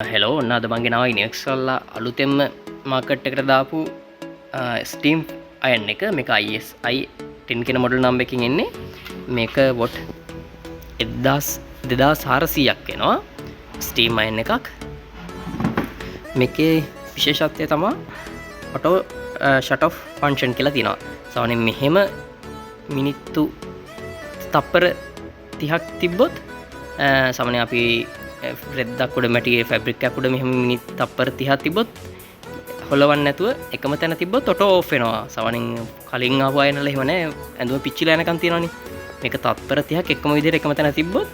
Hello ඔන්න අද මං ගෙනාවා ඉනෙක්ස් වල අලුතෙන්ම මාකට් එකට දාපු ස්ටීම් අයන් එක. මේක ISI 10 කියන මොඩල් නම් එකකින් එන්නේ. මේක වොට් 2400ක් වෙනවා ස්ටීම් අයන් එකක්. මේකේ විශේෂත්වය තමයි ඔටෝ ෂට් ඔෆ් ෆන්ක්ෂන් කියලා තියෙනවා. සාමාන්‍යයෙන් මෙහෙම මිනිත්තු තප්පර 30ක් තිබ්බොත් සාමාන්‍යයෙන් අපි රෙද්දක් උඩ මැටියේ ෆැබ්‍රික් එකක් උඩ මෙහෙම මිනිත් තප්පර 30ක් තිබ්බොත් හොලවන්න නැතුව එකම තැන තිබ්බොත් ඔටෝ ඕෆ් වෙනවා. සාමාන්‍යයෙන් කලින් ආපු අයනල එහෙම නැහැ. ඇඳුම පිච්චිලා යනකම් තියෙනවනේ. මේක තප්පර 30ක් එකම විදිහට එකම තැන තිබ්බොත්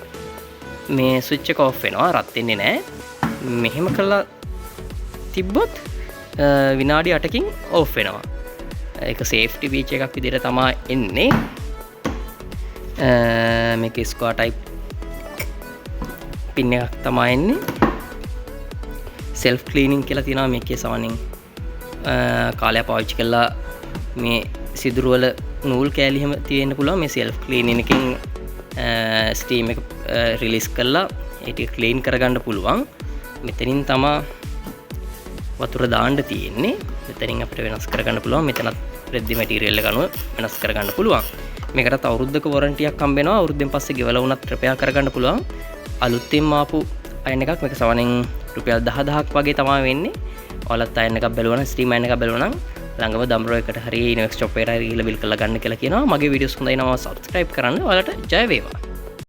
මේ ස්විච් එක ඕෆ් වෙනවා. රත් වෙන්නේ නැහැ. මෙහෙම කළා තිබ්බොත් විනාඩි 8කින් ඕෆ් වෙනවා. ඒක සේෆ්ටි ෆීචර් එකක් විදිහට තමයි එන්නේ. මේක ස්ක්වයර් ටයිප් පින් එකක් තමයි එන්නේ. සෙල්ෆ් ක්ලීනින් කියලා තියෙනවා මේකේ. සාමාන්‍යයෙන් කාලයක් පාවිච්චි කළා මේ සිදුරු වල නූල් කෑලි හැම තියෙන්න පුළුවන්. මේ සෙල්ෆ් ක්ලීනින් එකෙන් ස්ටීම් එක රිලීස් කරලා ඒක ක්ලීන් කරගන්න පුළුවන්. මෙතනින් තමයි වතුර දාන්න තියෙන්නේ. මෙතනින් අපිට වෙනස් කරගන්න පුළුවන්. මෙතනත් රෙද්දි මැටීරියල් එක අනුව වෙනස් කරගන්න පුළුවන්. මේකට අවුරුද්දක වොරන්ටියක් හම්බ වෙනවා. අවුරුද්දෙන් පස්සේ ගෙවලා වුණත් රිපෙයාර් කරගන්න පුළුවන්. අලුතෙන්ම ආපු අයන් එකක්. මේක සාමාන්‍යයෙන් රුපියල් 10000ක් වගේ තමයි වෙන්නේ. ඔයාලත් අයන් එකක් බැලුවා නම් ස්ටීම් අයන් එකක් බැලුවා නම් ළඟම දම්රෝ එකට හරි ඉනෙක්ස් ෂොප් එකට හරි ගිහලා බිල් කරලා ගන්න කියලා කියනවා. මගේ වීඩියෝස් හොඳයි නම් සබ්ස්ක්‍රයිබ් කරන්න. ඔයාලට ජය වේවා.